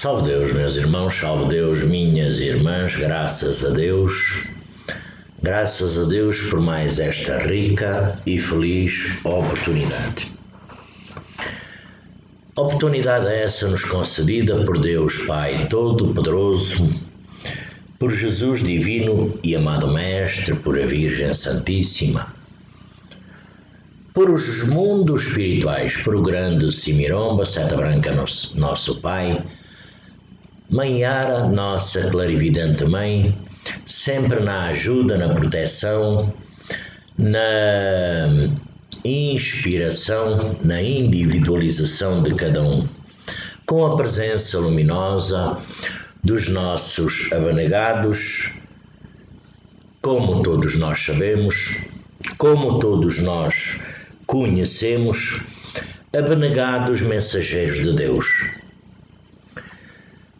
Salve Deus, meus irmãos, salve Deus, minhas irmãs, graças a Deus por mais esta rica e feliz oportunidade. Oportunidade essa nos concedida por Deus Pai Todo-Poderoso, por Jesus Divino e amado Mestre, por a Virgem Santíssima, por os mundos espirituais, por o grande Simiromba, Seta Branca, nosso Pai, Mãe Yara, nossa clarividente Mãe, sempre na ajuda, na proteção, na inspiração, na individualização de cada um, com a presença luminosa dos nossos abnegados, como todos nós sabemos, como todos nós conhecemos, abnegados mensageiros de Deus.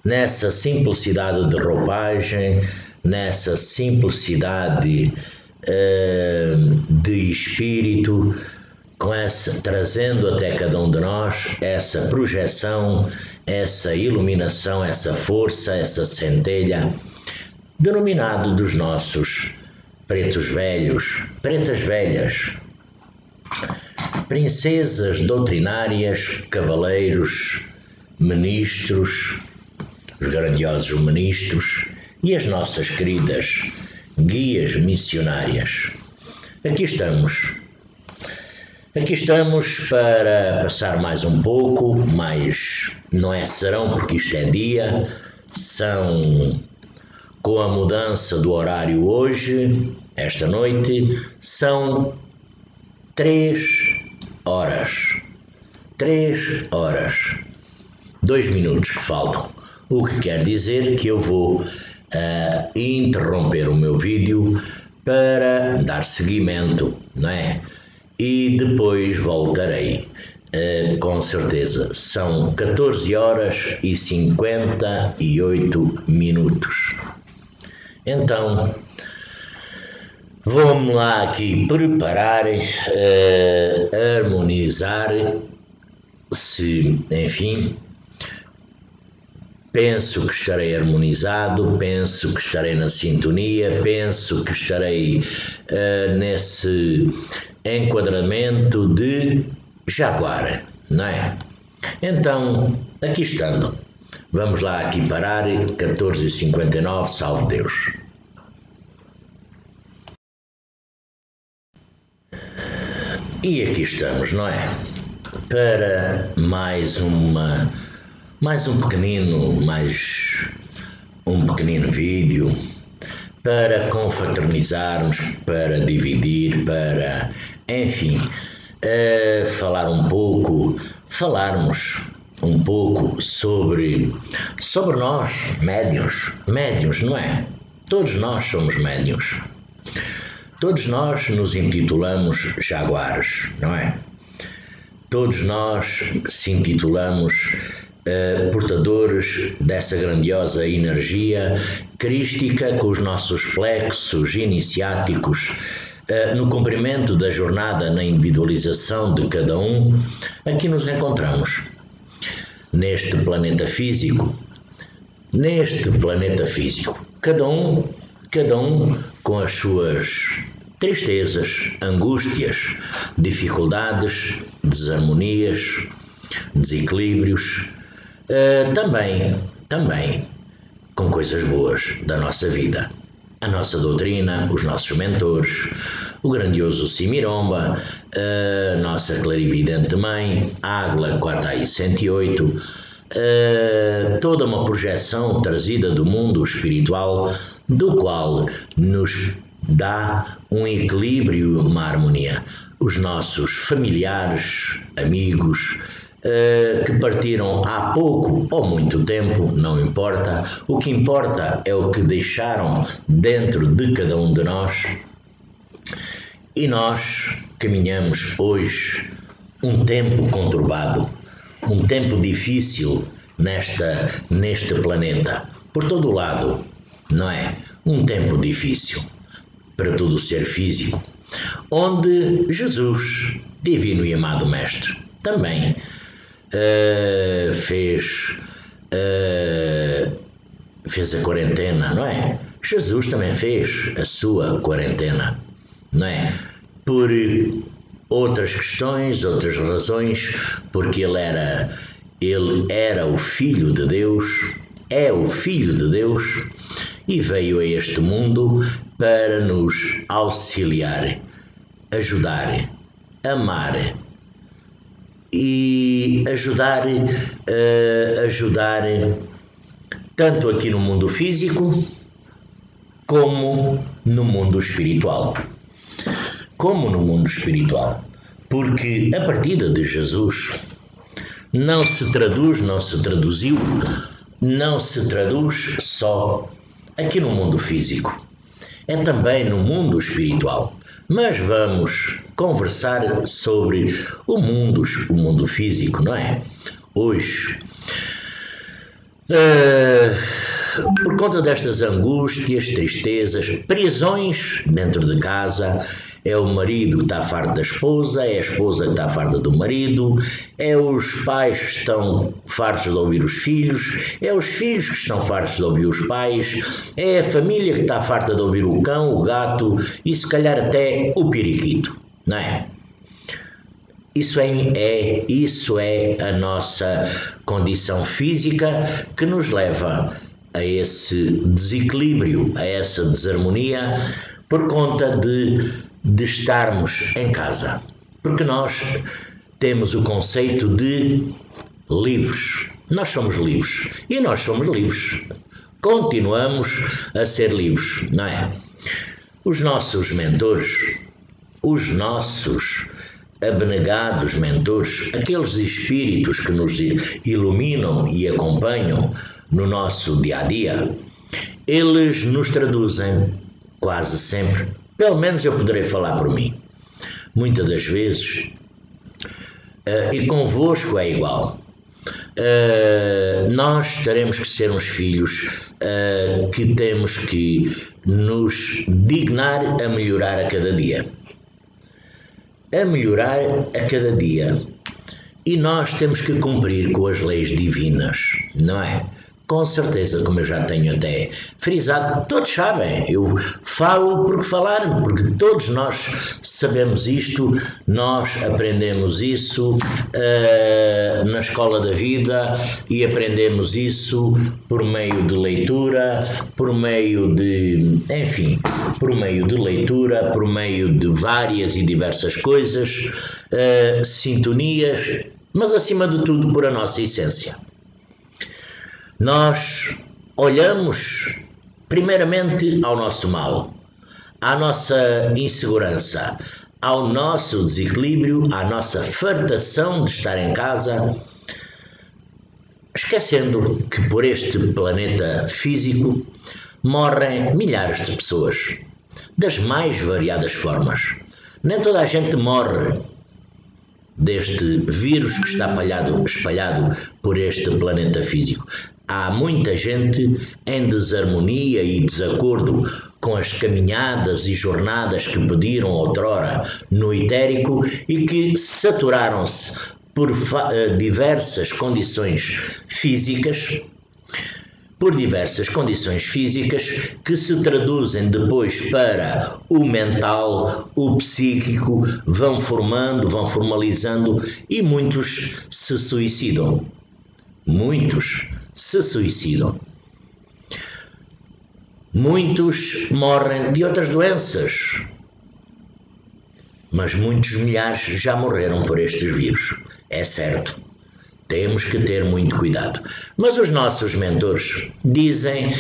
Nessa simplicidade de roupagem, nessa simplicidade de espírito, trazendo até cada um de nós essa projeção, essa iluminação, essa força, essa centelha, denominado dos nossos pretos velhos, pretas velhas, princesas doutrinárias, cavaleiros, ministros, os grandiosos ministros e as nossas queridas guias missionárias. Aqui estamos para passar mais um pouco, mas não é serão porque isto é dia, são com a mudança do horário hoje, esta noite, são 3 horas. 3 horas. 2 minutos que faltam. O que quer dizer que eu vou interromper o meu vídeo para dar seguimento, não é? E depois voltarei. Com certeza, são 14 horas e 58 minutos. Então, vou-me lá aqui preparar, harmonizar, enfim, penso que estarei harmonizado, penso que estarei na sintonia, penso que estarei nesse enquadramento de jaguar, não é? Então, aqui estando, vamos lá aqui parar, 14h59, salve Deus. E aqui estamos, não é? Para mais um pequenino vídeo, para confraternizarmos, para dividir, para, enfim, falarmos um pouco sobre nós, médiuns, não é? Todos nós somos médiuns. Todos nós nos intitulamos jaguares, não é? Todos nós se intitulamos portadores dessa grandiosa energia crística com os nossos plexos iniciáticos no cumprimento da jornada na individualização de cada um. Aqui nos encontramos neste planeta físico, cada um com as suas tristezas, angústias, dificuldades, desarmonias, desequilíbrios, também com coisas boas da nossa vida. A nossa doutrina, os nossos mentores, o grandioso Simiromba, a nossa clarividente mãe, Águila 4i108, toda uma projeção trazida do mundo espiritual, do qual nos dá um equilíbrio, uma harmonia. Os nossos familiares, amigos, que partiram há pouco ou muito tempo, não importa. O que importa é o que deixaram dentro de cada um de nós. E nós caminhamos hoje um tempo conturbado, um tempo difícil neste planeta, por todo o lado, não é? Um tempo difícil para todo o ser físico, onde Jesus, divino e amado Mestre, também fez fez a quarentena, não é? Jesus também fez a sua quarentena, não é? Por outras questões, outras razões, porque ele era o Filho de Deus, é o Filho de Deus e veio a este mundo para nos auxiliar, ajudar, amar e ajudar tanto aqui no mundo físico como no mundo espiritual. Como no mundo espiritual. Porque a partida de Jesus não se traduz só aqui no mundo físico. É também no mundo espiritual. Mas vamos conversar sobre o mundo físico, não é? Hoje, por conta destas angústias, tristezas, prisões dentro de casa, é o marido que está farto da esposa, é a esposa que está farta do marido, é os pais que estão fartos de ouvir os filhos, é os filhos que estão fartos de ouvir os pais, é a família que está farta de ouvir o cão, o gato e se calhar até o periquito, não é? Isso é a nossa condição física que nos leva a esse desequilíbrio, a essa desarmonia, por conta de estarmos em casa. Porque nós temos o conceito de livres. Nós somos livres. E nós somos livres. Continuamos a ser livres, não é? Os nossos mentores, os nossos abnegados mentores, aqueles espíritos que nos iluminam e acompanham no nosso dia a dia, eles nos traduzem quase sempre, pelo menos eu poderei falar por mim, muitas das vezes, e convosco é igual. Nós teremos que ser uns filhos que temos que nos dignar a melhorar a cada dia. A melhorar a cada dia. E nós temos que cumprir com as leis divinas, não é? Com certeza, como eu já tenho até frisado, todos sabem, eu falo porque falaram, porque todos nós sabemos isto, nós aprendemos isso na escola da vida e aprendemos isso por meio de leitura, por meio de leitura, por meio de várias e diversas coisas, sintonias, mas acima de tudo por a nossa essência. Nós olhamos primeiramente ao nosso mal, à nossa insegurança, ao nosso desequilíbrio, à nossa fartação de estar em casa, esquecendo que por este planeta físico morrem milhares de pessoas, das mais variadas formas. Nem toda a gente morre deste vírus que está espalhado por este planeta físico. Há muita gente em desarmonia e desacordo com as caminhadas e jornadas que pediram outrora no etérico e que saturaram-se por diversas condições físicas, que se traduzem depois para o mental, o psíquico, vão formalizando e muitos se suicidam. Muitos morrem de outras doenças, mas muitos milhares já morreram por estes vírus, é certo. Temos que ter muito cuidado. Mas os nossos mentores dizem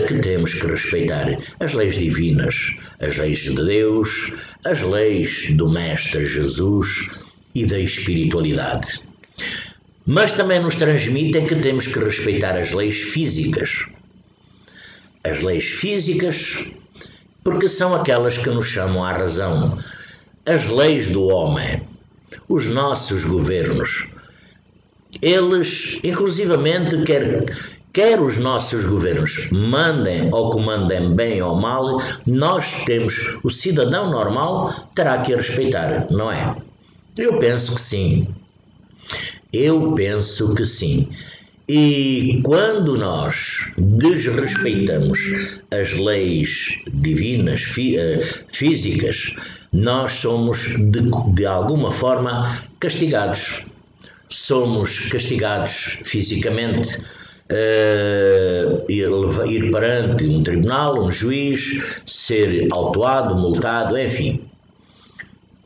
que temos que respeitar as leis divinas, as leis de Deus, as leis do Mestre Jesus e da espiritualidade. Mas também nos transmitem que temos que respeitar as leis físicas. As leis físicas, porque são aquelas que nos chamam à razão. As leis do homem, os nossos governos, eles, inclusivamente, quer os nossos governos mandem ou comandem bem ou mal, nós temos, o cidadão normal terá que respeitar, não é? Eu penso que sim. E quando nós desrespeitamos as leis divinas, físicas, nós somos de alguma forma castigados. Somos castigados fisicamente, ir perante um tribunal, um juiz, ser autuado, multado, enfim.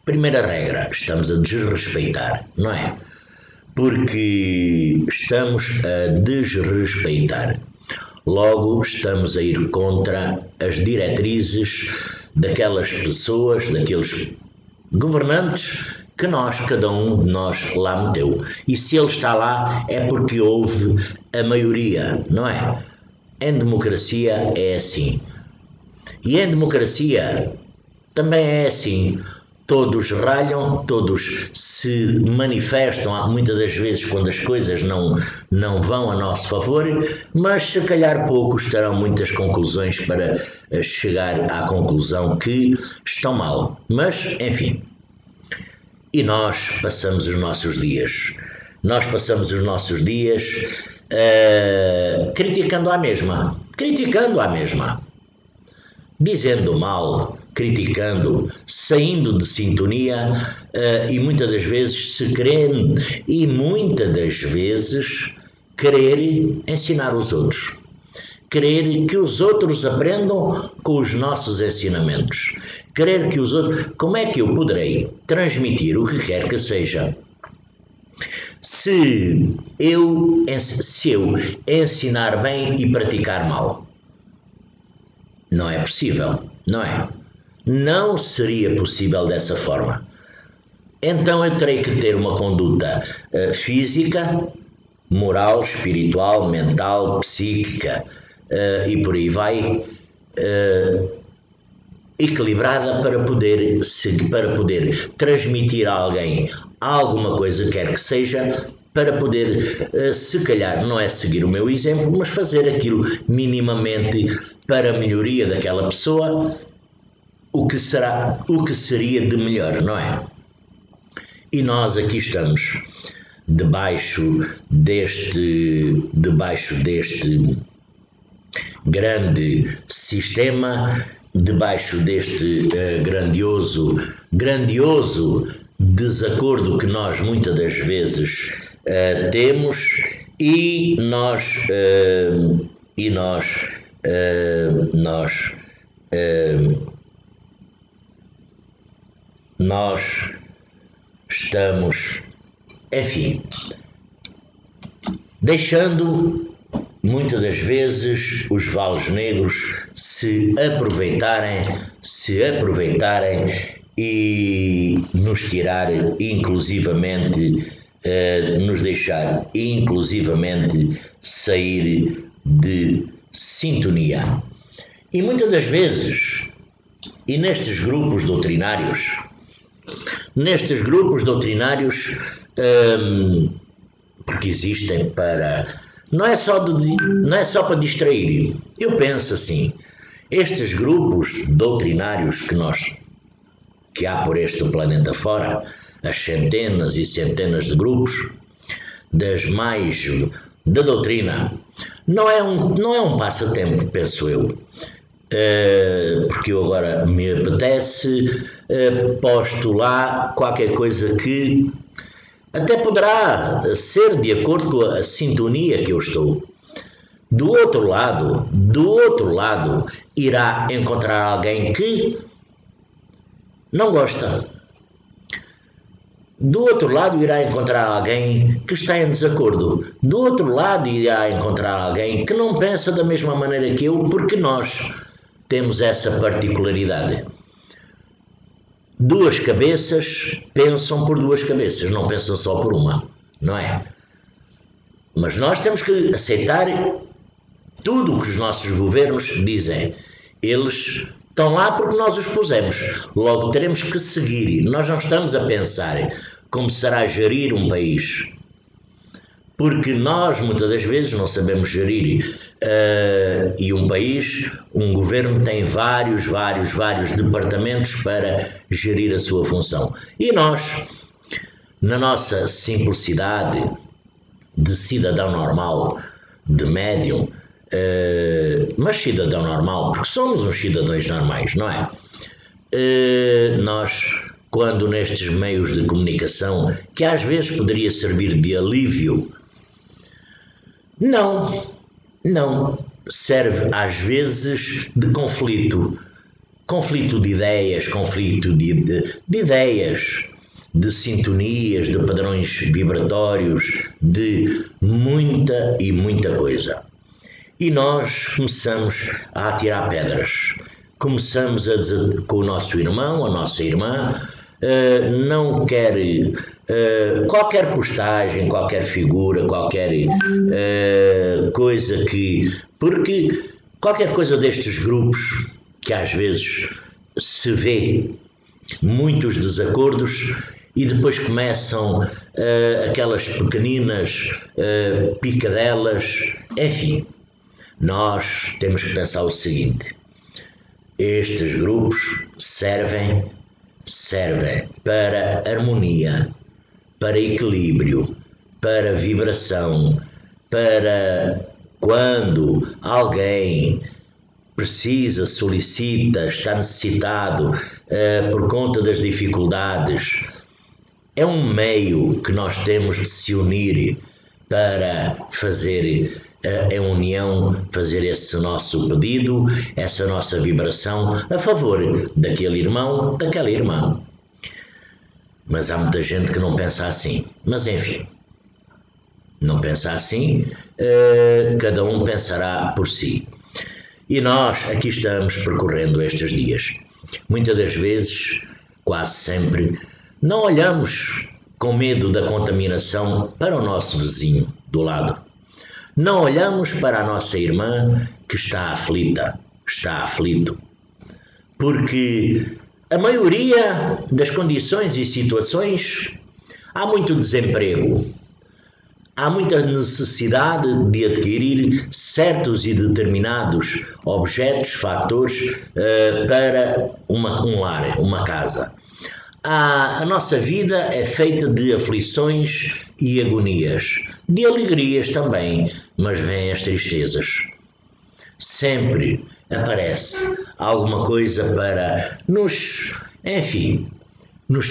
Primeira regra, estamos a desrespeitar, não é? Porque estamos a desrespeitar. Logo, estamos a ir contra as diretrizes daquelas pessoas, daqueles governantes que cada um de nós lá meteu. E se ele está lá é porque houve a maioria, não é? Em democracia é assim. E em democracia também é assim. Todos ralham, todos se manifestam, muitas das vezes quando as coisas não vão a nosso favor, mas se calhar poucos terão muitas conclusões para chegar à conclusão que estão mal. Mas, enfim. E nós passamos os nossos dias. Nós passamos os nossos dias criticando à mesma. Dizendo mal, criticando, saindo de sintonia e muitas das vezes querer ensinar os outros. Querer que os outros aprendam com os nossos ensinamentos. Querer que os outros... Como é que eu poderei transmitir o que quer que seja se eu ensinar bem e praticar mal? Não é possível, não é? Não seria possível dessa forma. Então eu terei que ter uma conduta física, moral, espiritual, mental, psíquica e por aí vai, equilibrada para poder transmitir a alguém alguma coisa, quer que seja, para poder, se calhar, não é seguir o meu exemplo, mas fazer aquilo minimamente para a melhoria daquela pessoa, o que seria de melhor, não é? E nós aqui estamos, debaixo deste grande sistema, debaixo deste grandioso desacordo que nós muitas das vezes temos, e nós estamos, enfim, deixando muitas das vezes os vales negros se aproveitarem e nos tirar inclusivamente, nos deixar inclusivamente sair de sintonia. E muitas das vezes, e nestes grupos doutrinários, porque existem não é só para distrair. Eu penso assim, estes grupos doutrinários que há por este planeta fora, as centenas e centenas de grupos, da doutrina, não é um passatempo, penso eu. Porque eu agora me apetece, posto lá qualquer coisa que até poderá ser de acordo com a sintonia que eu estou. Do outro lado, irá encontrar alguém que não gosta. Do outro lado irá encontrar alguém que está em desacordo. Do outro lado irá encontrar alguém que não pensa da mesma maneira que eu, porque nós temos essa particularidade. Duas cabeças pensam por duas cabeças, não pensam só por uma, não é? Mas nós temos que aceitar tudo o que os nossos governos dizem. Eles estão lá porque nós os pusemos. Logo teremos que seguir. Nós não estamos a pensar como será gerir um país. Porque nós muitas das vezes não sabemos gerir. E um país, um governo tem vários departamentos para gerir a sua função. E nós, na nossa simplicidade, de cidadão normal, de médium, mas cidadão normal, porque somos uns cidadãos normais, não é? Nós, quando nestes meios de comunicação, que às vezes poderia servir de alívio, não, serve às vezes de conflito de ideias, conflito de ideias, de sintonias, de padrões vibratórios, de muita e muita coisa. E nós começamos a atirar pedras, começamos a dizer com o nosso irmão, a nossa irmã, não quer qualquer postagem, qualquer figura, qualquer coisa que... Porque qualquer coisa destes grupos, que às vezes se vê muitos desacordos e depois começam aquelas pequeninas picadelas, enfim, nós temos que pensar o seguinte: estes grupos servem para harmonia, para equilíbrio, para vibração, para quando alguém precisa, solicita, está necessitado por conta das dificuldades. É um meio que nós temos de se unir para fazer em união, fazer esse nosso pedido, essa nossa vibração a favor daquele irmão, daquela irmã. Mas há muita gente que não pensa assim. Mas enfim, não pensa assim, cada um pensará por si. E nós aqui estamos percorrendo estes dias. Muitas das vezes, quase sempre, não olhamos com medo da contaminação para o nosso vizinho do lado. Não olhamos para a nossa irmã que está aflita, está aflito. Porque a maioria das condições e situações, há muito desemprego. Há muita necessidade de adquirir certos e determinados objetos, fatores para um lar, uma casa. A nossa vida é feita de aflições e agonias, de alegrias também, mas vêm as tristezas. Sempre aparece alguma coisa para nos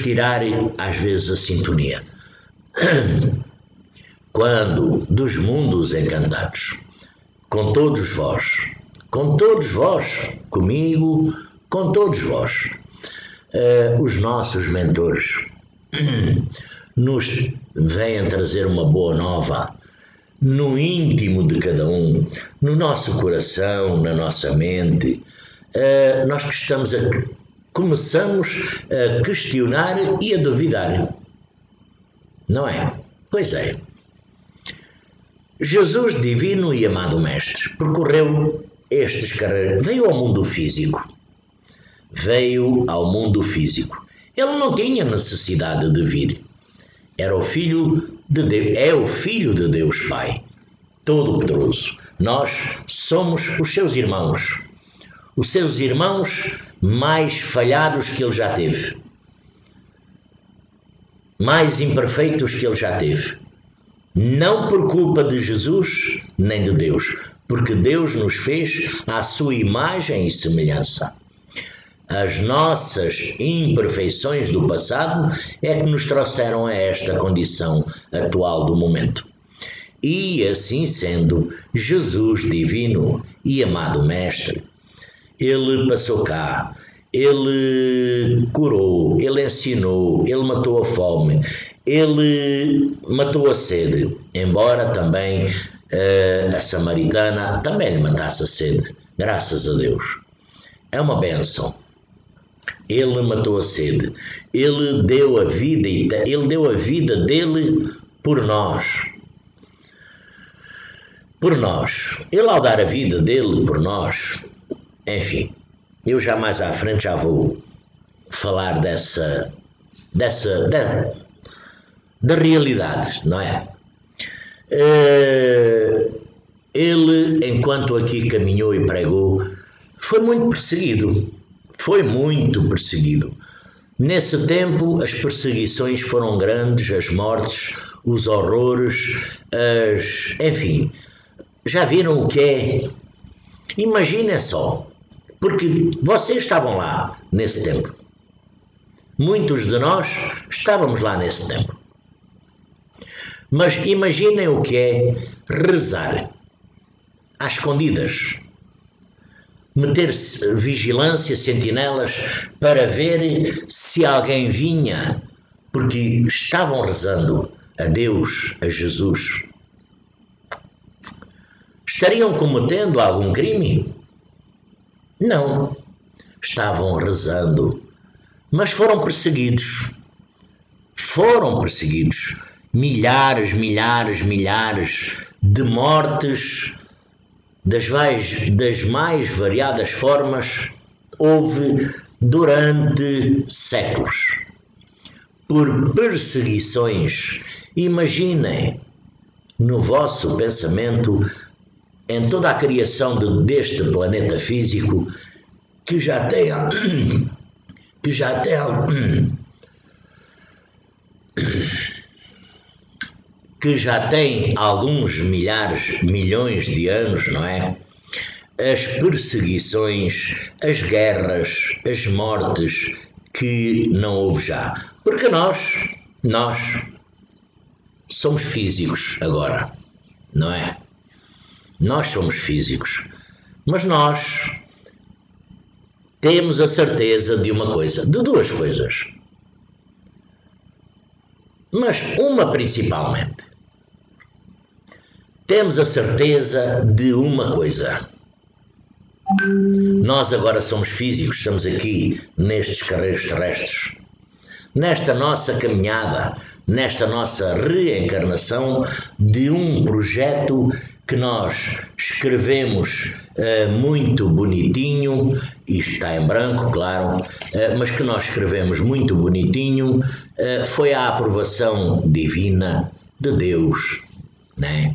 tirar às vezes a sintonia. Quando dos mundos encantados, com todos vós, comigo, com todos vós, os nossos mentores nos vêm trazer uma boa nova no íntimo de cada um, no nosso coração, na nossa mente. Nós começamos a questionar e a duvidar, não é? Pois é. Jesus, divino e amado Mestre, percorreu estes carreiras, veio ao mundo físico. Ele não tinha necessidade de vir. Era o Filho de Deus, é o Filho de Deus Pai, Todo-Poderoso. Nós somos os seus irmãos mais falhados que ele já teve, mais imperfeitos que ele já teve. Não por culpa de Jesus nem de Deus, porque Deus nos fez à sua imagem e semelhança. As nossas imperfeições do passado é que nos trouxeram a esta condição atual do momento. E assim sendo, Jesus divino e amado Mestre, ele passou cá, ele curou, ele ensinou, ele matou a fome, ele matou a sede, embora também a samaritana também lhe matasse a sede, graças a Deus. É uma bênção. Ele matou a sede, ele deu a vida dele por nós. Ele ao dar a vida dele por nós, enfim, eu já mais à frente já vou falar da realidade, não é? Ele, enquanto aqui caminhou e pregou, foi muito perseguido. Nesse tempo, as perseguições foram grandes, as mortes, os horrores, enfim, já viram o que é? Imaginem só, porque vocês estavam lá nesse tempo. Muitos de nós estávamos lá nesse tempo. Mas imaginem o que é rezar às escondidas, meter vigilância, sentinelas, para ver se alguém vinha, porque estavam rezando a Deus, a Jesus. Estariam cometendo algum crime? Não. Estavam rezando, mas foram perseguidos. Foram perseguidos. Milhares de mortes das mais variadas formas houve durante séculos. Por perseguições, imaginem no vosso pensamento, em toda a criação deste planeta físico, que já tem alguns milhões de anos, não é? As perseguições, as guerras, as mortes que não houve já. Porque nós somos físicos agora, não é? Nós somos físicos, mas nós temos a certeza de uma coisa, de duas coisas. Mas uma principalmente. Temos a certeza de uma coisa. Nós agora somos físicos, estamos aqui nestes carreiros terrestres. Nesta nossa caminhada, nesta nossa reencarnação de um projeto que nós escrevemos muito bonitinho, isto está em branco, claro, mas que nós escrevemos muito bonitinho, foi a aprovação divina de Deus, né?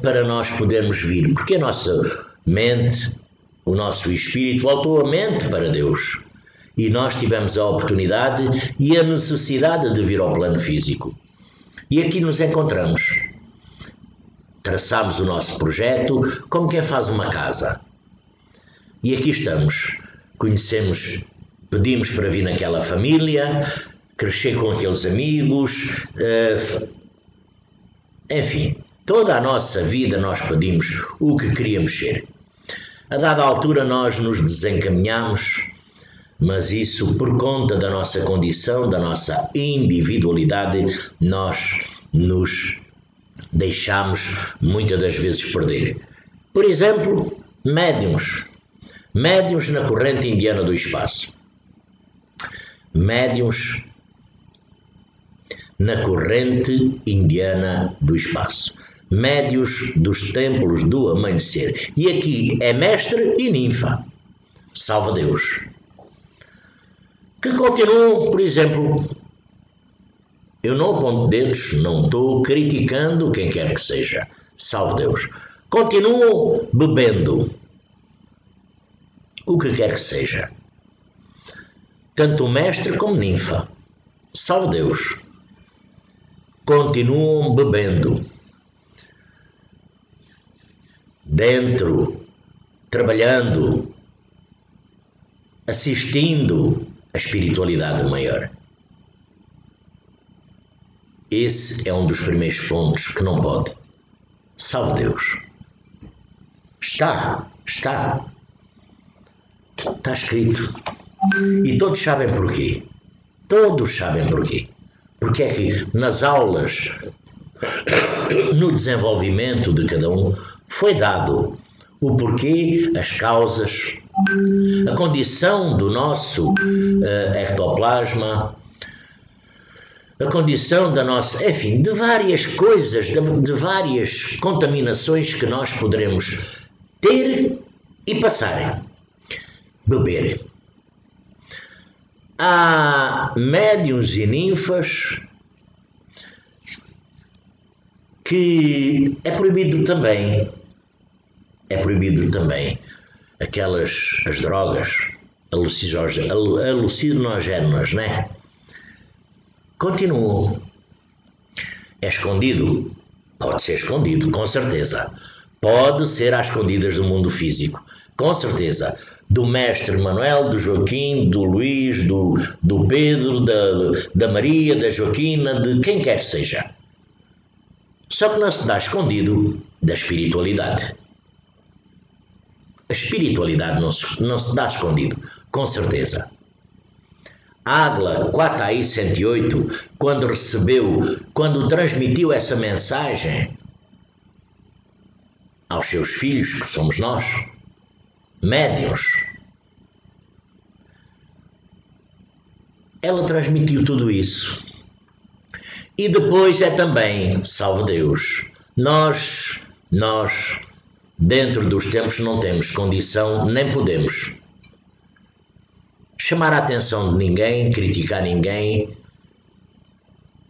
Para nós podermos vir, porque a nossa mente, o nosso espírito voltou a mente para Deus e nós tivemos a oportunidade e a necessidade de vir ao plano físico. E aqui nos encontramos. Traçámos o nosso projeto como quem faz uma casa. E aqui estamos. Conhecemos, pedimos para vir naquela família, crescer com aqueles amigos, enfim, toda a nossa vida nós pedimos o que queríamos ser. A dada altura nós nos desencaminhamos, mas isso por conta da nossa condição, da nossa individualidade, nós nos deixamos muitas das vezes perder. Por exemplo, médiuns na corrente indiana do espaço. Médiuns na corrente indiana do espaço. Médiuns dos templos do amanhecer. E aqui é mestre e ninfa. Salva Deus. Que continuam, por exemplo, eu não aponto dedos, não estou criticando quem quer que seja. Salve Deus. Continuam bebendo. O que quer que seja. Tanto o mestre como ninfa. Salve Deus. Continuam bebendo. Dentro, trabalhando, assistindo a espiritualidade maior. Esse é um dos primeiros pontos que não pode. Salve Deus. Está escrito. E todos sabem porquê. Todos sabem porquê. Porque é que nas aulas, no desenvolvimento de cada um, foi dado o porquê, as causas, a condição do nosso ectoplasma, a condição da nossa, enfim, de várias coisas, de várias contaminações que nós poderemos ter e passar. Beber. Há médiuns e ninfas que é proibido também as drogas alucinógenas, né? Continuam É escondido? Pode ser escondido, com certeza. Pode ser às escondidas do mundo físico, com certeza. Do mestre Manuel, do Joaquim, do Luís, do Pedro, da Maria, da Joaquina, de quem quer que seja. Só que não se dá escondido da espiritualidade. A espiritualidade não se dá escondido, com certeza. Águila Quatai 108, quando transmitiu essa mensagem aos seus filhos, que somos nós, médiuns, ela transmitiu tudo isso. E depois é também, salve Deus, nós, dentro dos tempos, não temos condição, nem podemos chamar a atenção de ninguém, criticar ninguém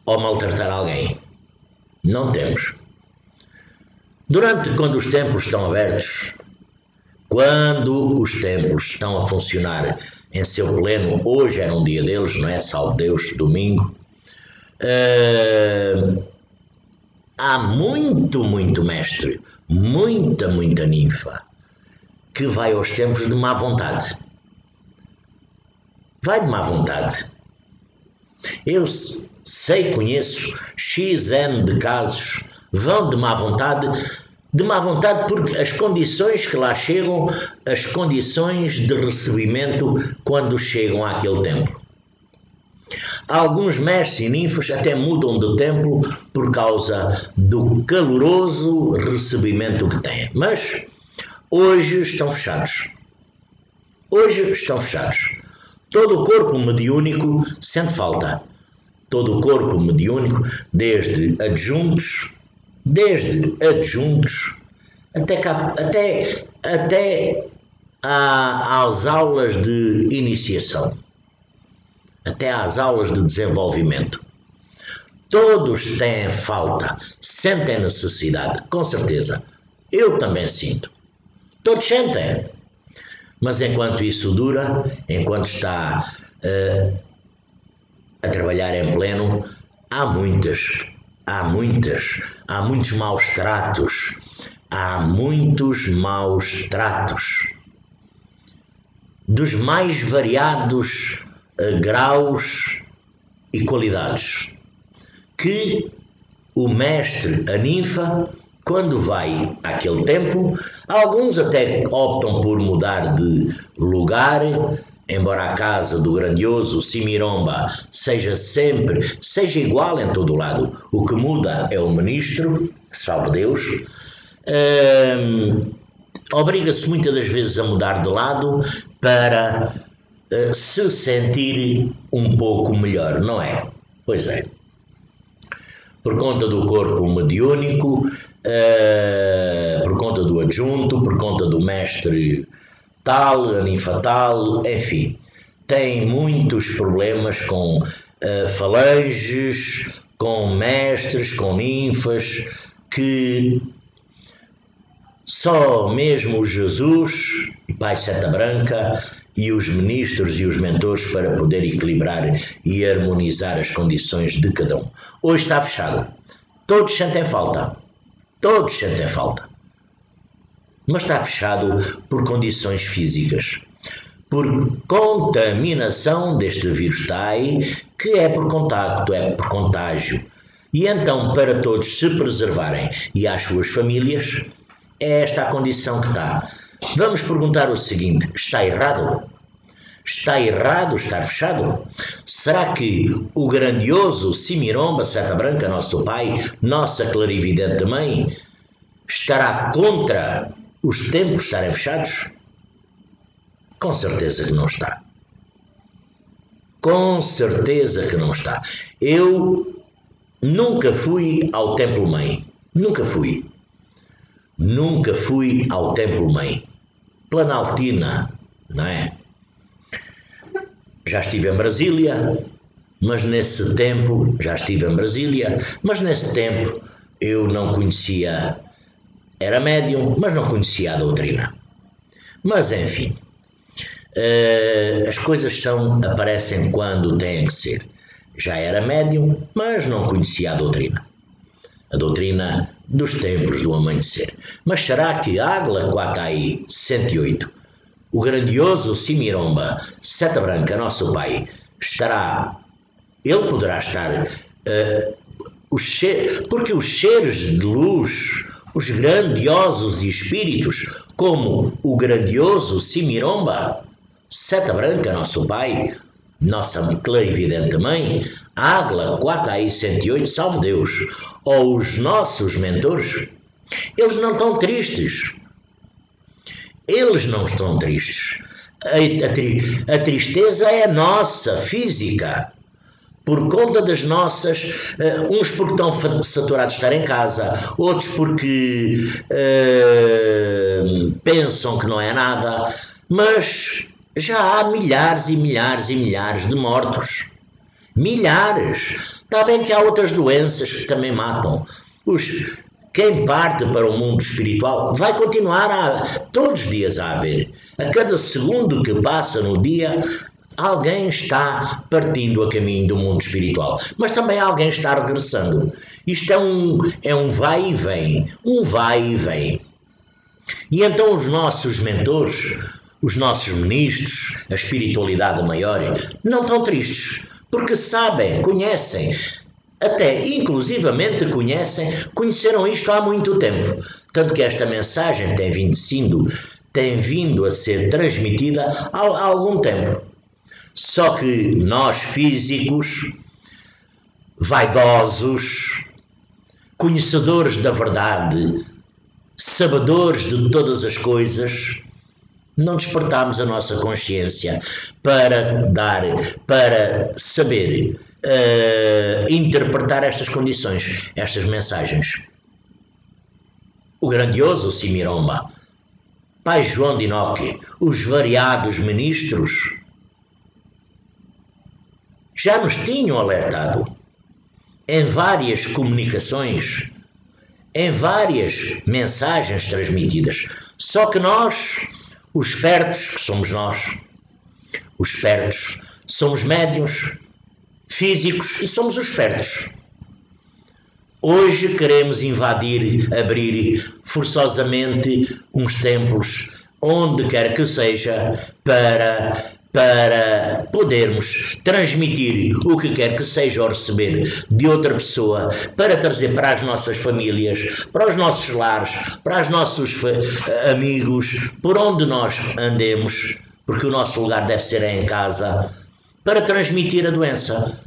ou maltratar alguém. Não temos. Quando os templos estão abertos, quando os templos estão a funcionar em seu pleno, hoje era um dia deles, não é? Salve Deus, domingo, há muito mestre, muita ninfa, que vai aos templos de má vontade. Vai de má vontade. Eu sei, conheço XN de casos, vão de má vontade porque as condições que lá chegam, as condições de recebimento quando chegam àquele templo. Alguns mestres e ninfas até mudam de templo por causa do caloroso recebimento que têm. Mas hoje estão fechados. Hoje estão fechados. Todo o corpo mediúnico sente falta. Todo o corpo mediúnico, desde adjuntos até às aulas de iniciação, até às aulas de desenvolvimento. Todos têm falta, sentem necessidade, com certeza. Eu também sinto. Todos sentem. Mas enquanto isso dura, enquanto está a trabalhar em pleno, há muitos maus tratos. Há muitos maus tratos. Dos mais variados graus e qualidades. Que o mestre, a ninfa, quando vai àquele templo, alguns até optam por mudar de lugar, embora a casa do grandioso Simiromba seja igual em todo o lado. O que muda é o ministro, salve Deus, obriga-se muitas das vezes a mudar de lado para se sentir um pouco melhor, não é? Pois é. Por conta do corpo mediúnico, por conta do adjunto, por conta do mestre tal, a ninfa tal, enfim, tem muitos problemas com falanges, com mestres, com ninfas, que só mesmo Jesus, Pai Seta Branca e os ministros e os mentores para poder equilibrar e harmonizar as condições de cada um. Hoje está fechado. Todos sentem falta. Todos sentem falta. Mas está fechado por condições físicas. Por contaminação deste vírus TAI, que é por contacto, é por contágio. E então, para todos se preservarem e às suas famílias, é esta a condição que está. Vamos perguntar o seguinte: está errado? Está errado estar fechado? Será que o grandioso Simiromba Seta Branca, nosso pai, nossa clarividente mãe, estará contra os templos estarem fechados? Com certeza que não está. Com certeza que não está. Eu nunca fui ao Templo Mãe. Nunca fui. Nunca fui ao Templo Mãe. Planaltina, não é? Já estive em Brasília, mas nesse tempo, eu não conhecia, era médium, mas não conhecia a doutrina. Mas enfim, as coisas aparecem quando têm que ser. Já era médium, mas não conhecia a doutrina. a doutrina dos templos do amanhecer. Mas será que Águila Quatai 68, o grandioso Simiromba, Seta Branca, nosso pai, ele poderá estar, porque os seres de luz, os grandiosos espíritos, como o grandioso Simiromba, Seta Branca, nosso pai, nossa clarividente mãe, Águila Quatai 108, salve Deus, ou os nossos mentores, eles não estão tristes. Eles não estão tristes. A tristeza é nossa, física, por conta das nossas, uns porque estão saturados de estar em casa, outros porque pensam que não é nada, mas já há milhares e milhares e milhares de mortos. Milhares. Está bem que há outras doenças que também matam. Quem parte para o mundo espiritual vai continuar todos os dias a haver. A cada segundo que passa no dia, alguém está partindo a caminho do mundo espiritual. Mas também alguém está regressando. Isto é um vai e vem. Um vai e vem. E então os nossos mentores, os nossos ministros, a espiritualidade maior, não estão tristes. Porque sabem, conhecem, até inclusivamente conheceram isto há muito tempo. Tanto que esta mensagem tem vindo a ser transmitida há algum tempo. Só que nós físicos, vaidosos, conhecedores da verdade, sabedores de todas as coisas, não despertamos a nossa consciência para saber interpretar estas condições, estas mensagens. O grandioso Simiromba, Pai João de Inoque, os variados ministros já nos tinham alertado em várias comunicações, em várias mensagens transmitidas. Só que nós, os espertos que somos nós, os espertos somos médiuns, físicos e somos os espertos. Hoje queremos abrir forçosamente uns templos, onde quer que seja, para podermos transmitir o que quer que seja ou receber de outra pessoa, para trazer para as nossas famílias, para os nossos lares, para os nossos amigos, por onde nós andemos, porque o nosso lugar deve ser em casa, para transmitir a doença.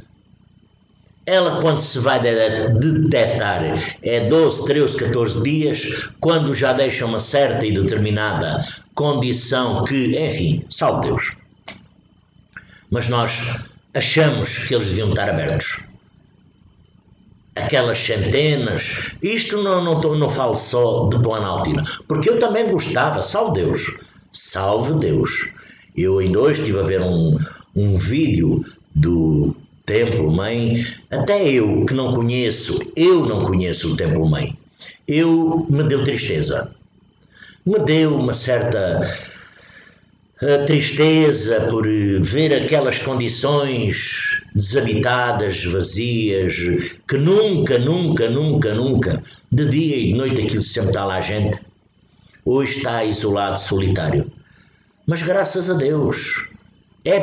Ela, quando se vai detectar, é 12, 13, 14 dias, quando já deixa uma certa e determinada condição que, enfim, salve Deus. Mas nós achamos que eles deviam estar abertos. Aquelas centenas, isto não falo só de Planaltina, porque eu também gostava, salve Deus. Eu ainda hoje estive a ver um vídeo do Templo Mãe, até eu não conheço o Templo Mãe. Me deu tristeza, me deu uma certa tristeza por ver aquelas condições desabitadas, vazias, que nunca, de dia e de noite aquilo sempre está lá a gente. Hoje está isolado, solitário. Mas graças a Deus, é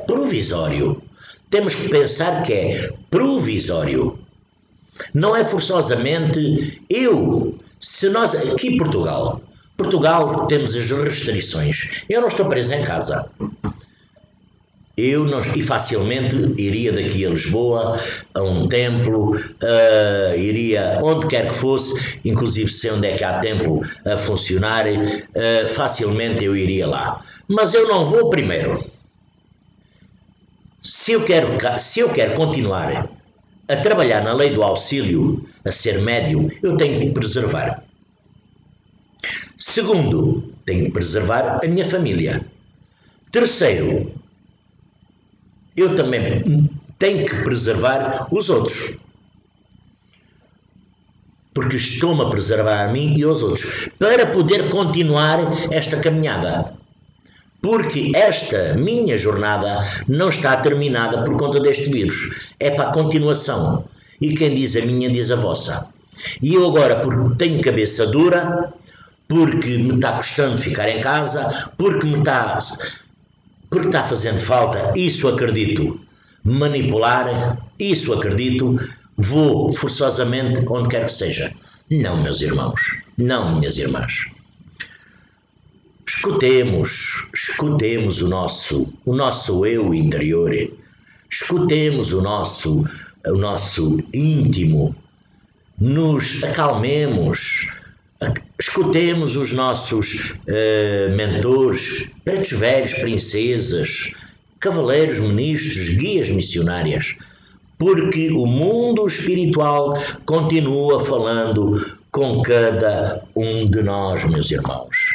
provisório. Temos que pensar que é provisório. Não é forçosamente se nós, aqui em Portugal temos as restrições. Eu não estou preso em casa. E facilmente iria daqui a Lisboa, a um templo, iria onde quer que fosse, inclusive sei onde é que há templo a funcionar, facilmente eu iria lá. Mas eu não vou primeiro. Se eu quero continuar a trabalhar na lei do auxílio, a ser médium, eu tenho que me preservar. Segundo, tenho que preservar a minha família. Terceiro, eu também tenho que preservar os outros. Porque estou-me a preservar a mim e aos outros, para poder continuar esta caminhada. Porque esta minha jornada não está terminada por conta deste vírus. É para a continuação. E quem diz a minha, diz a vossa. E eu agora, porque tenho cabeça dura, porque me está custando ficar em casa, porque está fazendo falta, isso acredito, manipular, isso acredito, vou forçosamente onde quer que seja. Não, meus irmãos, não, minhas irmãs. Escutemos o nosso eu interior, escutemos o nosso íntimo, nos acalmemos, escutemos os nossos mentores, pretos velhos, princesas, cavaleiros, ministros, guias missionárias, porque o mundo espiritual continua falando com cada um de nós, meus irmãos.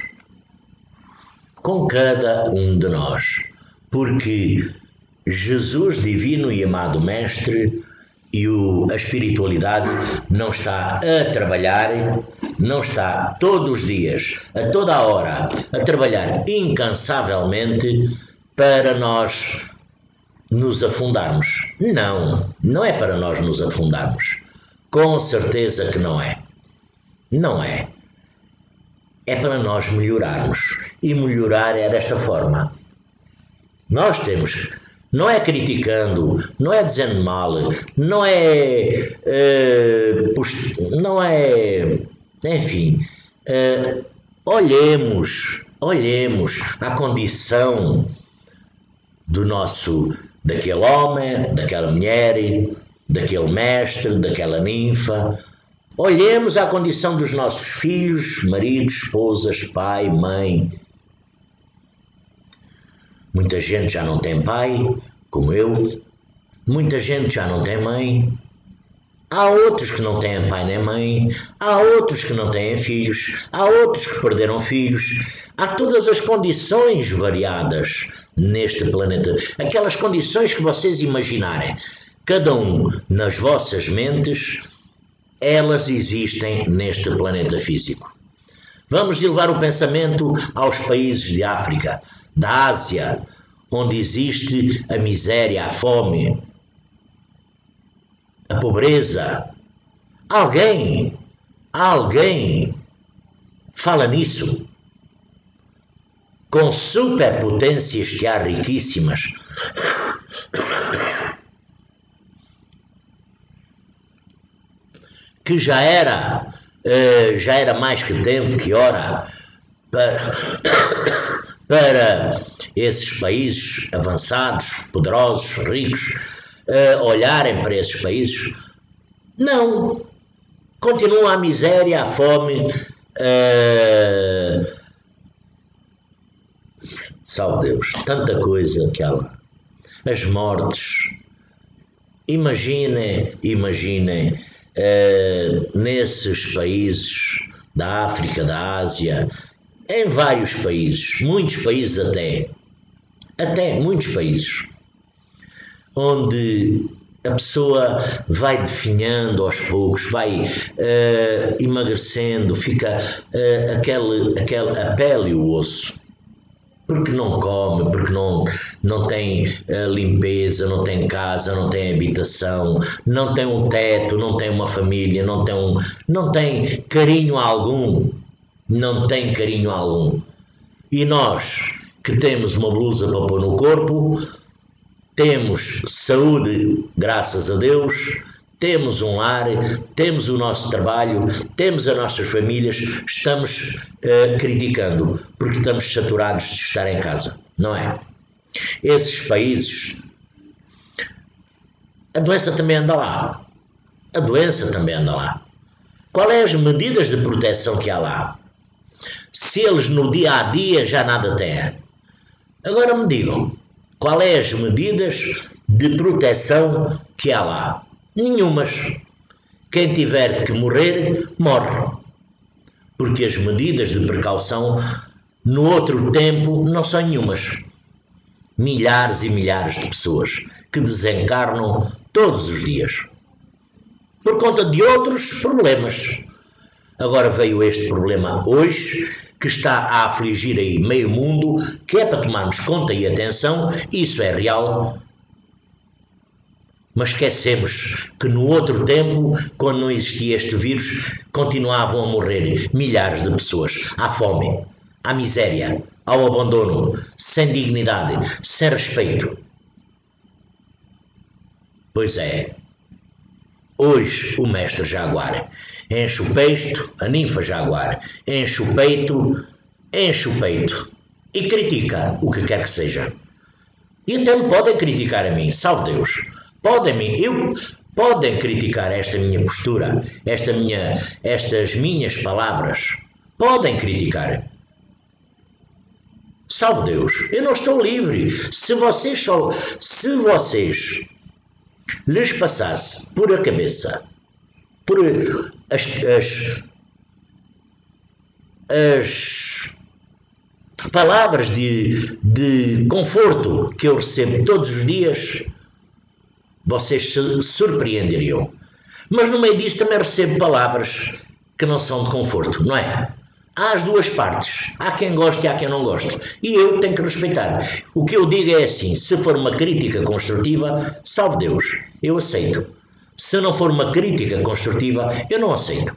Com cada um de nós, porque Jesus divino e amado Mestre e a espiritualidade não está a trabalhar, não está todos os dias, a toda a hora, a trabalhar incansavelmente para nós nos afundarmos. Não, não é para nós nos afundarmos. Com certeza que não é. Não é. É para nós melhorarmos. E melhorar é desta forma. Nós temos, não é criticando, não é dizendo mal, não é, enfim, olhemos a condição daquele homem, daquela mulher, daquele mestre, daquela ninfa. Olhemos a condição dos nossos filhos, maridos, esposas, pai, mãe. Muita gente já não tem pai, como eu. Muita gente já não tem mãe. Há outros que não têm pai nem mãe. Há outros que não têm filhos. Há outros que perderam filhos. Há todas as condições variadas neste planeta. Aquelas condições que vocês imaginarem. Cada um nas vossas mentes, elas existem neste planeta físico. Vamos elevar o pensamento aos países de África, da Ásia, onde existe a miséria, a fome, a pobreza. Alguém fala nisso. Com superpotências que há riquíssimas. Que já era mais que tempo, que hora, para esses países avançados, poderosos, ricos, olharem para esses países. Não. Continua a miséria, a fome, salve Deus, tanta coisa que há lá. As mortes. Imaginem, nesses países da África, da Ásia, em vários países, muitos países até muitos países, onde a pessoa vai definhando aos poucos, vai emagrecendo, fica a pele e o osso, porque não come, porque não tem limpeza, não tem casa, não tem habitação, não tem um teto, não tem uma família, não tem carinho algum, E nós, que temos uma blusa para pôr no corpo, temos saúde, graças a Deus, temos um lar, temos o nosso trabalho, temos as nossas famílias, estamos criticando, porque estamos saturados de estar em casa, não é? Esses países, a doença também anda lá. Qual é as medidas de proteção que há lá? Se eles no dia a dia já nada têm. Agora me digam, qual é as medidas de proteção que há lá? Nenhumas. Quem tiver que morrer, morre. Porque as medidas de precaução no outro tempo não são nenhumas. Milhares e milhares de pessoas que desencarnam todos os dias. Por conta de outros problemas. Agora veio este problema hoje, que está a afligir aí meio mundo, que é para tomarmos conta e atenção, isso é real. Mas esquecemos que no outro tempo, quando não existia este vírus, continuavam a morrer milhares de pessoas à fome, à miséria, ao abandono, sem dignidade, sem respeito. Pois é, hoje o mestre Jaguar enche o peito, a ninfa Jaguar enche o peito e critica o que quer que seja. E até me podem criticar a mim, salve Deus. Podem criticar esta minha postura, estas minhas palavras. Podem criticar. Salve Deus, eu não estou livre. Se vocês lhes passasse por a cabeça, por as palavras de conforto que eu recebo todos os dias, vocês se surpreenderiam. Mas no meio disso também recebo palavras que não são de conforto, não é? Há as duas partes. Há quem goste e há quem não goste. E eu tenho que respeitar. O que eu digo é assim, se for uma crítica construtiva, salve Deus, eu aceito. Se não for uma crítica construtiva, eu não aceito.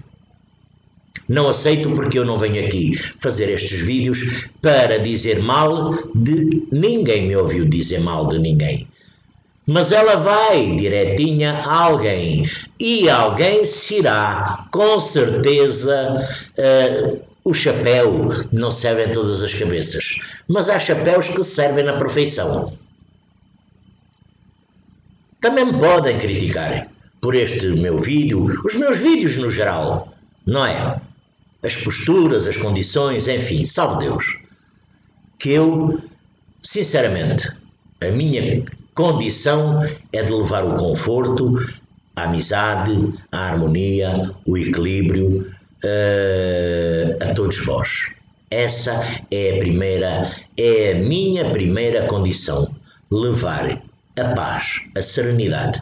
Não aceito porque eu não venho aqui fazer estes vídeos para dizer mal de ninguém. Me ouviu dizer mal de ninguém. Mas ela vai direitinha a alguém. E alguém se irá, com certeza, o chapéu não serve em todas as cabeças. Mas há chapéus que servem na perfeição. Também me podem criticar por este meu vídeo, os meus vídeos no geral, não é? As posturas, as condições, enfim, salve Deus. Que eu, sinceramente, a minha condição é de levar o conforto, a amizade, a harmonia, o equilíbrio a todos vós. Essa é a minha primeira condição, levar a paz, a serenidade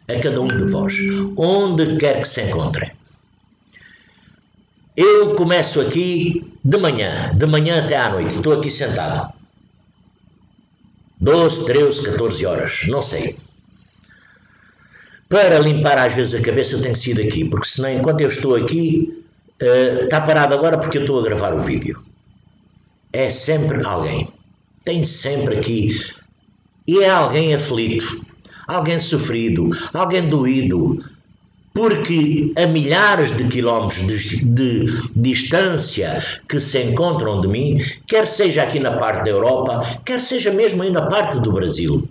a cada um de vós, onde quer que se encontrem. Eu começo aqui de manhã até à noite, estou aqui sentado. 12, 13, 14 horas, não sei. Para limpar às vezes a cabeça eu tenho sido aqui, porque senão enquanto eu estou aqui, está parado agora porque eu estou a gravar o vídeo. É sempre alguém. Tem sempre aqui. E é alguém aflito, alguém sofrido, alguém doído, porque a milhares de quilómetros de distância que se encontram de mim, quer seja aqui na parte da Europa, quer seja mesmo aí na parte do Brasil.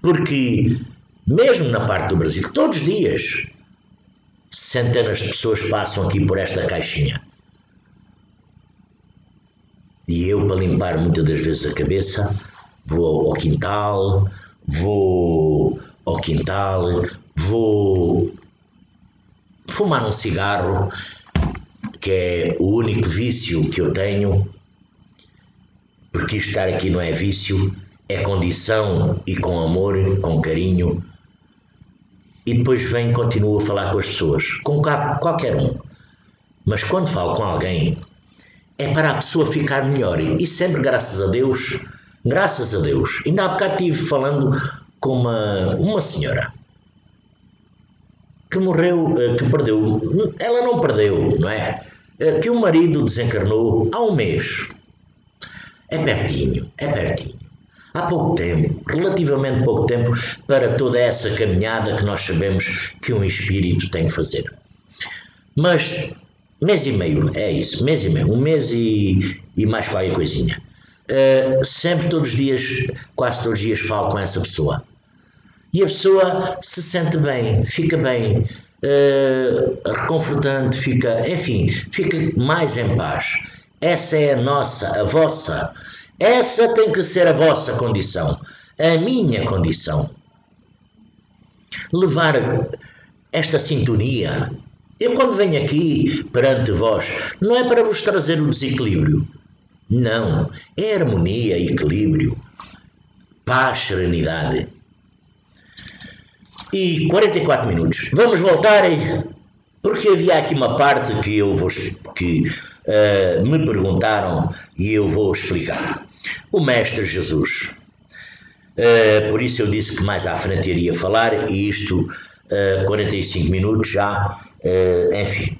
Porque mesmo na parte do Brasil, todos os dias, centenas de pessoas passam aqui por esta caixinha. E eu, para limpar muitas das vezes a cabeça, vou ao quintal, vou fumar um cigarro, que é o único vício que eu tenho, porque estar aqui não é vício, é condição e com amor, com carinho. E depois continuo a falar com as pessoas, com qualquer um. Mas quando falo com alguém, é para a pessoa ficar melhor. E sempre, graças a Deus, ainda há bocado estive falando com uma senhora que morreu, que perdeu, ela não perdeu, não é? Que o marido desencarnou há um mês. É pertinho. Há pouco tempo, relativamente pouco tempo, para toda essa caminhada que nós sabemos que um espírito tem que fazer. Mas, mês e meio, é isso, mês e meio, um mês e mais qualquer coisinha. Sempre, todos os dias, quase todos os dias falo com essa pessoa. E a pessoa se sente bem, fica bem, reconfortante, fica mais em paz. Essa é a vossa, essa tem que ser a vossa condição, a minha condição. Levar esta sintonia. Eu quando venho aqui perante vós, não é para vos trazer o desequilíbrio, não, é harmonia, equilíbrio, paz, serenidade. E 44 minutos. Vamos voltar, porque havia aqui uma parte que me perguntaram e eu vou explicar. O Mestre Jesus Por isso eu disse que mais à frente iria falar, e isto, 45 minutos já, enfim.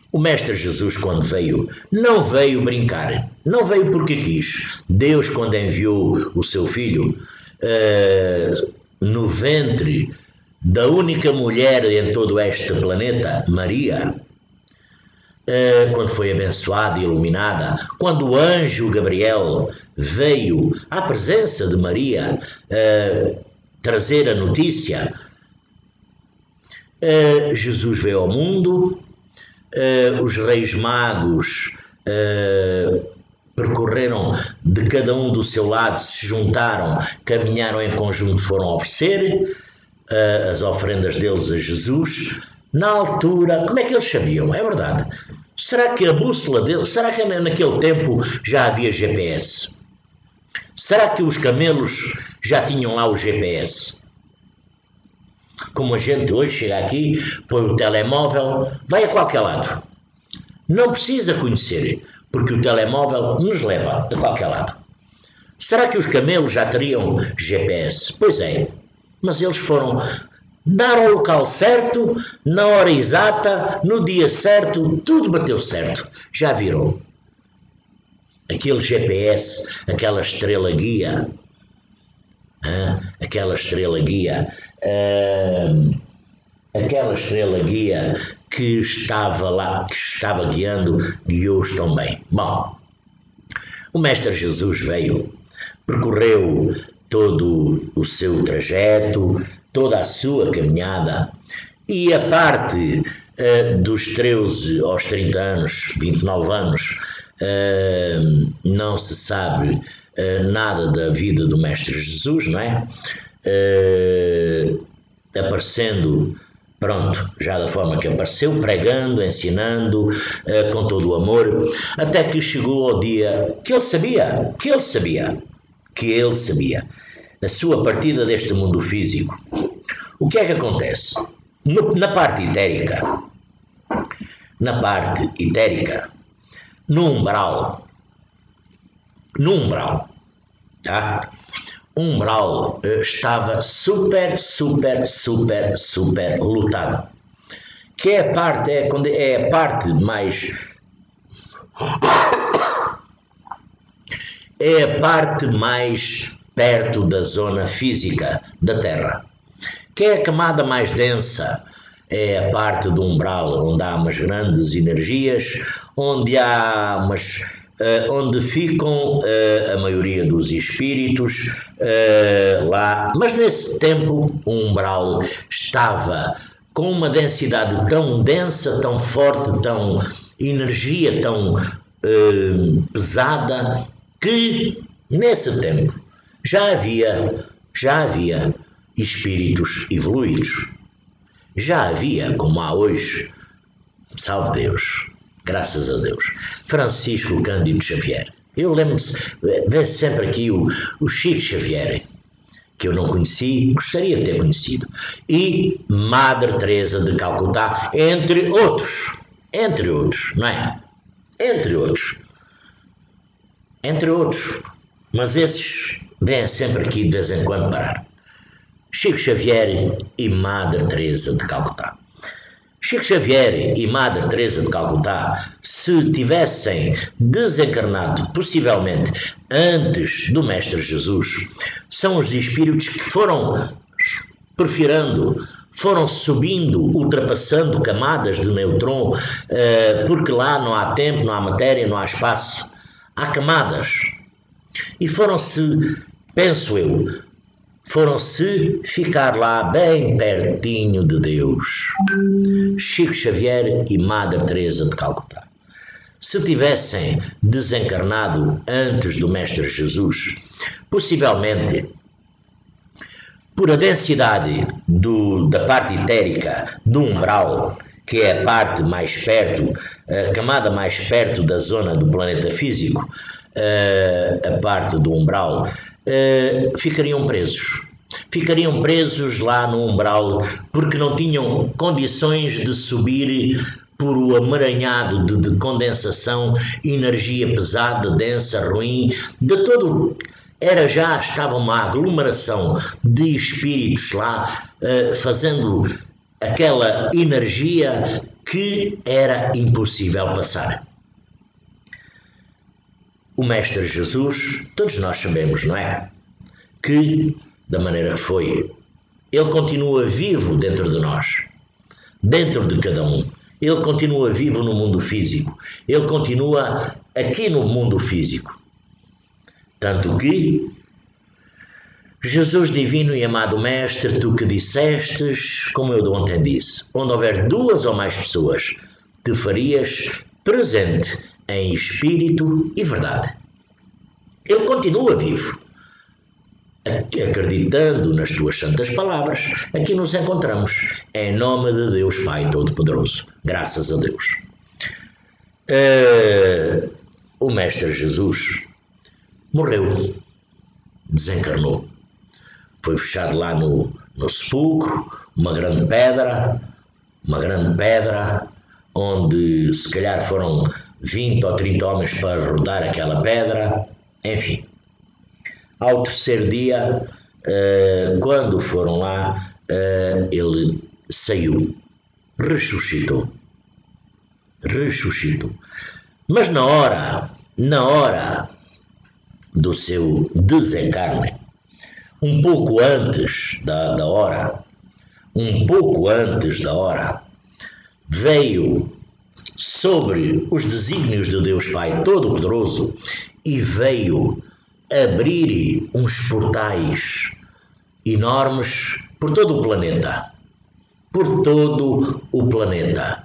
O Mestre Jesus, quando veio, não veio brincar, não veio porque quis. Deus, quando enviou o seu Filho no ventre da única mulher em todo este planeta, Maria, quando foi abençoada e iluminada, quando o anjo Gabriel veio à presença de Maria trazer a notícia, Jesus veio ao mundo. Os reis magos percorreram de cada um do seu lado, se juntaram, caminharam em conjunto, foram oferecer as ofrendas deles a Jesus. Na altura, como é que eles sabiam? É verdade. Será que a bússola deles, será que naquele tempo já havia GPS? Será que os camelos já tinham lá o GPS? Como a gente hoje chega aqui, põe o telemóvel, vai a qualquer lado. Não precisa conhecer, porque o telemóvel nos leva a qualquer lado. Será que os camelos já teriam GPS? Pois é, mas eles foram dar ao local certo, na hora exata, no dia certo, tudo bateu certo. Já viram? Aquele GPS, aquela estrela guia, aquela estrela guia que estava lá, que estava guiou-os tão bem. Bom, o Mestre Jesus veio, percorreu todo o seu trajeto, toda a sua caminhada, e a parte dos 13 aos 30 anos, 29 anos, não se sabe nada da vida do Mestre Jesus, não é? Aparecendo, pronto, já da forma que apareceu, pregando, ensinando, com todo o amor, até que chegou ao dia que ele sabia, a sua partida deste mundo físico. O que é que acontece? Na parte etérica, no umbral, tá? O umbral estava super lotado. Que é a parte mais perto da zona física da Terra. Que é a camada mais densa. É a parte do umbral onde há umas grandes energias, onde ficam a maioria dos espíritos lá. Mas nesse tempo o umbral estava com uma densidade tão densa, tão forte, tão energia tão pesada, que nesse tempo já havia espíritos evoluídos. Já havia, como há hoje, salve Deus, graças a Deus, Francisco Cândido Xavier. Eu vê-se sempre aqui o Chico Xavier, que eu não conheci, gostaria de ter conhecido, e Madre Teresa de Calcutá, entre outros, não é? Entre outros, mas esses vêm sempre aqui de vez em quando parar. Chico Xavier e Madre Teresa de Calcutá. Chico Xavier e Madre Teresa de Calcutá, se tivessem desencarnado possivelmente antes do Mestre Jesus, são os espíritos que foram perfilando, foram subindo, ultrapassando camadas de nêutron, porque lá não há tempo, não há matéria, não há espaço, há camadas. E foram-se, penso eu, ficar lá bem pertinho de Deus. Chico Xavier e Madre Teresa de Calcutá. Se tivessem desencarnado antes do Mestre Jesus, possivelmente, por a densidade da parte etérica do umbral, que é a parte mais perto, a camada mais perto da zona do planeta físico, a parte do umbral, ficariam presos lá no umbral, porque não tinham condições de subir por o amaranhado de condensação, energia pesada, densa, ruim, de todo estava uma aglomeração de espíritos lá, fazendo aquela energia que era impossível passar. O Mestre Jesus, todos nós sabemos, não é? Que, da maneira que foi, ele continua vivo dentro de nós, dentro de cada um. Ele continua vivo no mundo físico. Ele continua aqui no mundo físico. Tanto que, Jesus divino e amado Mestre, tu que dissestes, como eu de ontem disse, onde houver 2 ou mais pessoas, te farias presente em espírito e verdade. Ele continua vivo. Acreditando nas tuas santas palavras, aqui nos encontramos, em nome de Deus Pai Todo-Poderoso. Graças a Deus. O Mestre Jesus morreu, desencarnou. Foi fechado lá no sepulcro, uma grande pedra, onde se calhar foram 20 ou 30 homens para rodar aquela pedra, enfim. Ao terceiro dia, quando foram lá, ele saiu, ressuscitou. Mas na hora do seu desencarne, um pouco antes da hora, veio sobre os desígnios de Deus Pai Todo-Poderoso e veio abrir uns portais enormes por todo o planeta.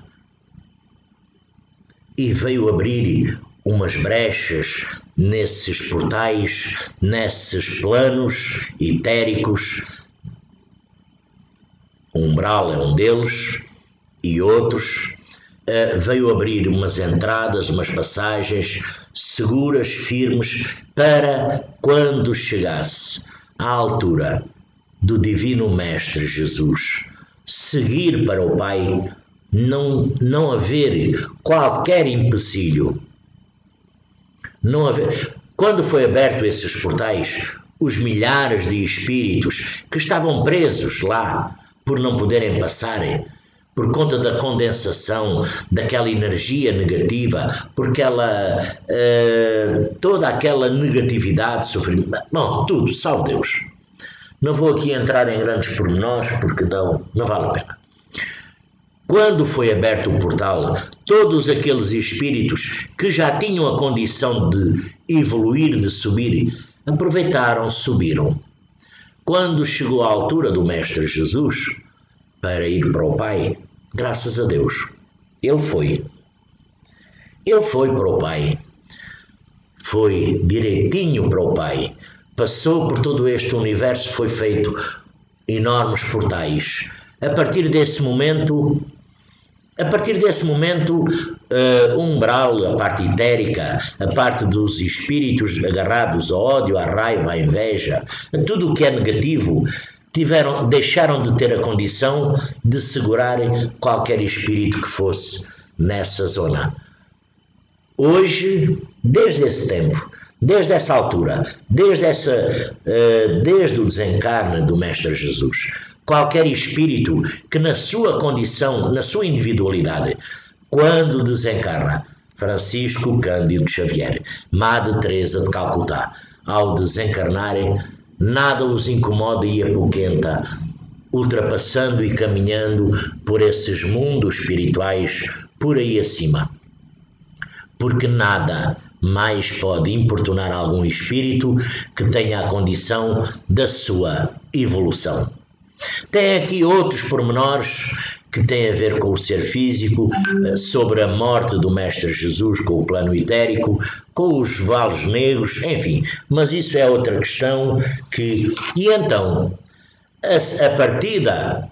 E veio abrir umas brechas nesses portais, nesses planos etéricos. O umbral é um deles e outros. Veio abrir umas entradas, umas passagens seguras, firmes, para quando chegasse à altura do Divino Mestre Jesus seguir para o Pai, não haver qualquer empecilho. Quando foi aberto esses portais, os milhares de espíritos que estavam presos lá por não poderem passar, por conta da condensação daquela energia negativa, porque toda aquela negatividade, sofrimento, bom, tudo, salve Deus. Não vou aqui entrar em grandes pormenores porque não vale a pena. Quando foi aberto o portal, todos aqueles espíritos que já tinham a condição de evoluir, de subir, aproveitaram, subiram. Quando chegou à altura do Mestre Jesus, para ir para o Pai, graças a Deus, ele foi para o Pai, foi direitinho para o Pai, passou por todo este universo, foi feito enormes portais. A partir desse momento, o umbral, a parte etérica, a parte dos espíritos agarrados ao ódio, à raiva, à inveja, a tudo o que é negativo, deixaram de ter a condição de segurar qualquer espírito que fosse nessa zona. Hoje, desde esse tempo, desde essa altura, desde o desencarne do Mestre Jesus, qualquer espírito que na sua condição, na sua individualidade, quando desencarna, Francisco Cândido Xavier, Madre Teresa de Calcutá, ao desencarnarem, nada os incomoda e apoquenta, ultrapassando e caminhando por esses mundos espirituais por aí acima. Porque nada mais pode importunar algum espírito que tenha a condição da sua evolução. Tem aqui outros pormenores que têm a ver com o ser físico, sobre a morte do Mestre Jesus, com o plano etérico, com os vales negros, enfim, mas isso é outra questão E então, a partida,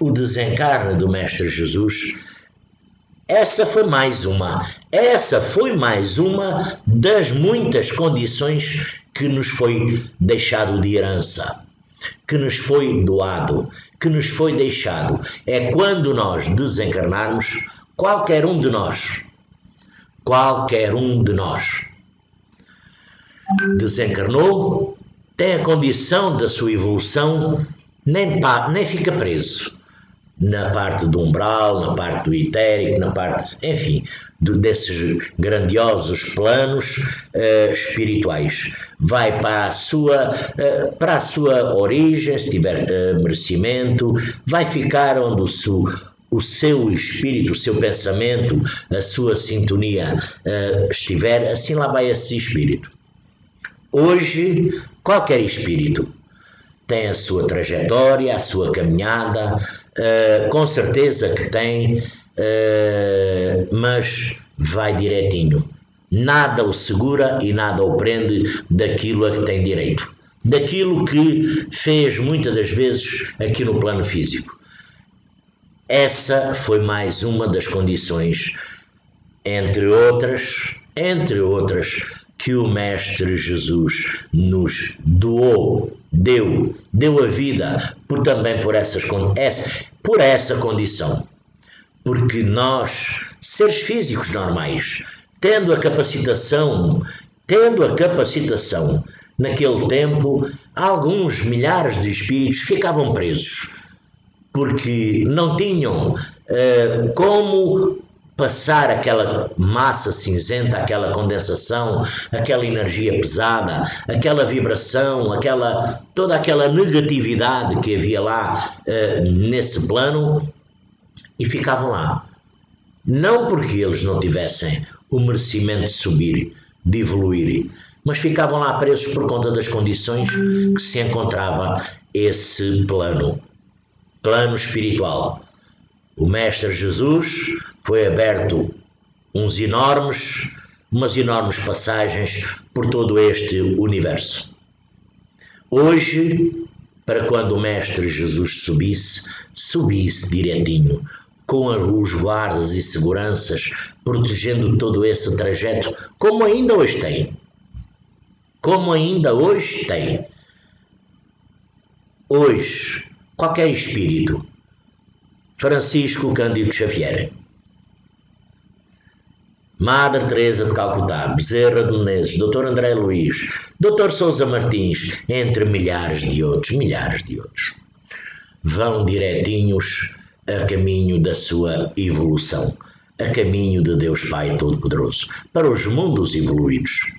o desencarne do Mestre Jesus, essa foi mais uma das muitas condições que nos foi deixado de herança, que nos foi doado, que nos foi deixado. É quando nós desencarnarmos, qualquer um de nós, desencarnou, tem a condição da sua evolução, nem fica preso na parte do umbral, na parte do etérico, na parte, enfim, desses grandiosos planos espirituais. Vai para a sua origem, se tiver merecimento, vai ficar onde o seu espírito, o seu pensamento, a sua sintonia estiver, assim lá vai esse espírito. Hoje, qualquer espírito tem a sua trajetória, a sua caminhada, com certeza que tem, mas vai direitinho. Nada o segura e nada o prende daquilo a que tem direito, daquilo que fez muitas das vezes aqui no plano físico. Essa foi mais uma das condições, entre outras, que o Mestre Jesus nos deu a vida também por essa condição. Porque nós, seres físicos normais, tendo a capacitação, naquele tempo, alguns milhares de espíritos ficavam presos, porque não tinham como passar aquela massa cinzenta, aquela condensação, aquela energia pesada, aquela vibração, toda aquela negatividade que havia lá nesse plano, e ficavam lá. Não porque eles não tivessem o merecimento de subir, de evoluir, mas ficavam lá presos por conta das condições que se encontrava esse plano espiritual. O Mestre Jesus foi aberto umas enormes passagens por todo este universo. Hoje, para quando o Mestre Jesus subisse direitinho, com os guardas e seguranças, protegendo todo esse trajeto, como ainda hoje tem. Hoje, qualquer espírito, Francisco Cândido Xavier, Madre Teresa de Calcutá, Bezerra de Menezes, Dr. André Luiz, Dr. Sousa Martins, entre milhares de outros, vão direitinhos a caminho da sua evolução, a caminho de Deus Pai Todo-Poderoso, para os mundos evoluídos.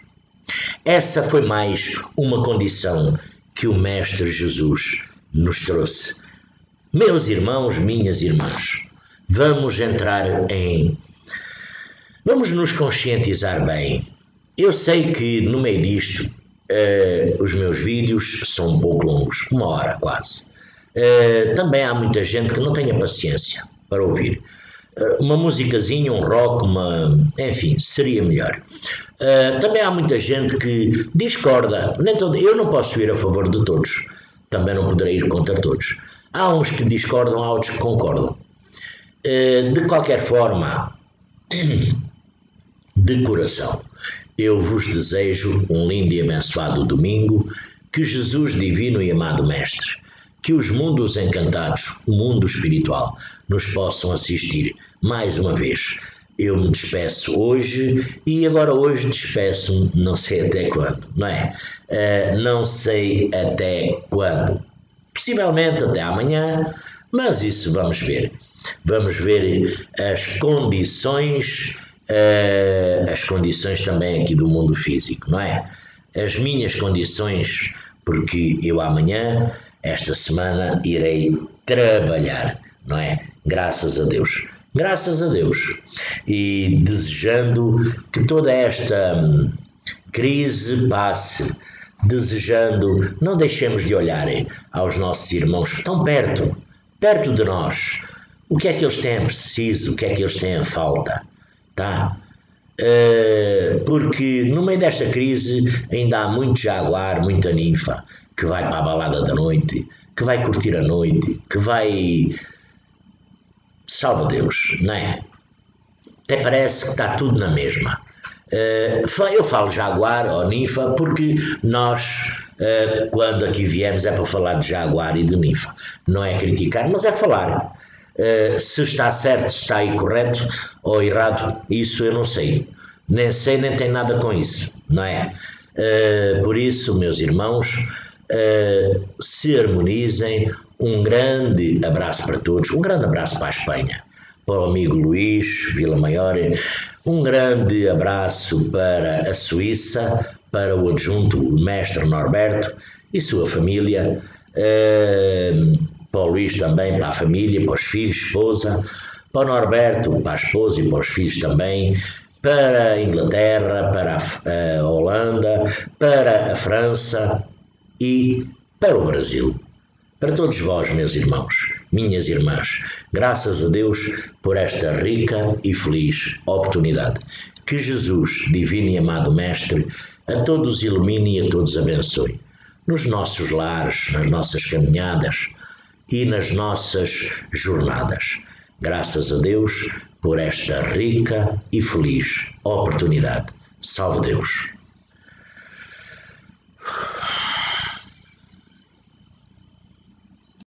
Essa foi mais uma condição que o Mestre Jesus nos trouxe. Meus irmãos, minhas irmãs, vamos nos conscientizar bem. Eu sei que no meio disto os meus vídeos são um pouco longos, 1 hora quase. Também há muita gente que não tem a paciência para ouvir. Uma musicazinha, um rock, enfim, seria melhor. Também há muita gente que discorda. Eu não posso ir a favor de todos, também não poderei ir contra todos. Há uns que discordam, há outros que concordam. De qualquer forma, de coração, eu vos desejo um lindo e abençoado domingo, que Jesus divino e amado Mestre, que os mundos encantados, o mundo espiritual, nos possam assistir mais uma vez. Eu me despeço hoje e agora hoje despeço-me, não sei até quando, não é? Não sei até quando. Possivelmente até amanhã, mas isso vamos ver. Vamos ver as condições também aqui do mundo físico, não é? As minhas condições, porque eu amanhã, esta semana, irei trabalhar, não é? Graças a Deus. Graças a Deus. E desejando que toda esta crise passe, desejando, não deixemos de olhar aos nossos irmãos que estão perto de nós. O que é que eles têm preciso, o que é que eles têm falta, tá? Porque no meio desta crise ainda há muito jaguar, muita ninfa que vai para a balada da noite, que vai curtir a noite, que vai... Salva Deus, não é? Até parece que está tudo na mesma. Eu falo jaguar ou ninfa porque nós, quando aqui viemos, é para falar de jaguar e de ninfa. Não é criticar, mas é falar. Se está certo, se está aí correto ou errado, isso eu não sei. Nem sei, nem tem nada com isso, não é? Por isso, meus irmãos, se harmonizem. Um grande abraço para todos, um grande abraço para a Espanha, para o amigo Luís Vila Maior, um grande abraço para a Suíça, para o adjunto, o mestre Norberto e sua família, para o Luís também, para a família, para os filhos, esposa, para o Norberto, para a esposa e para os filhos também, para a Inglaterra, para a Holanda, para a França e para o Brasil. Para todos vós, meus irmãos, minhas irmãs, graças a Deus por esta rica e feliz oportunidade. Que Jesus, divino e amado Mestre, a todos ilumine e a todos abençoe. Nos nossos lares, nas nossas caminhadas e nas nossas jornadas. Graças a Deus por esta rica e feliz oportunidade. Salve Deus!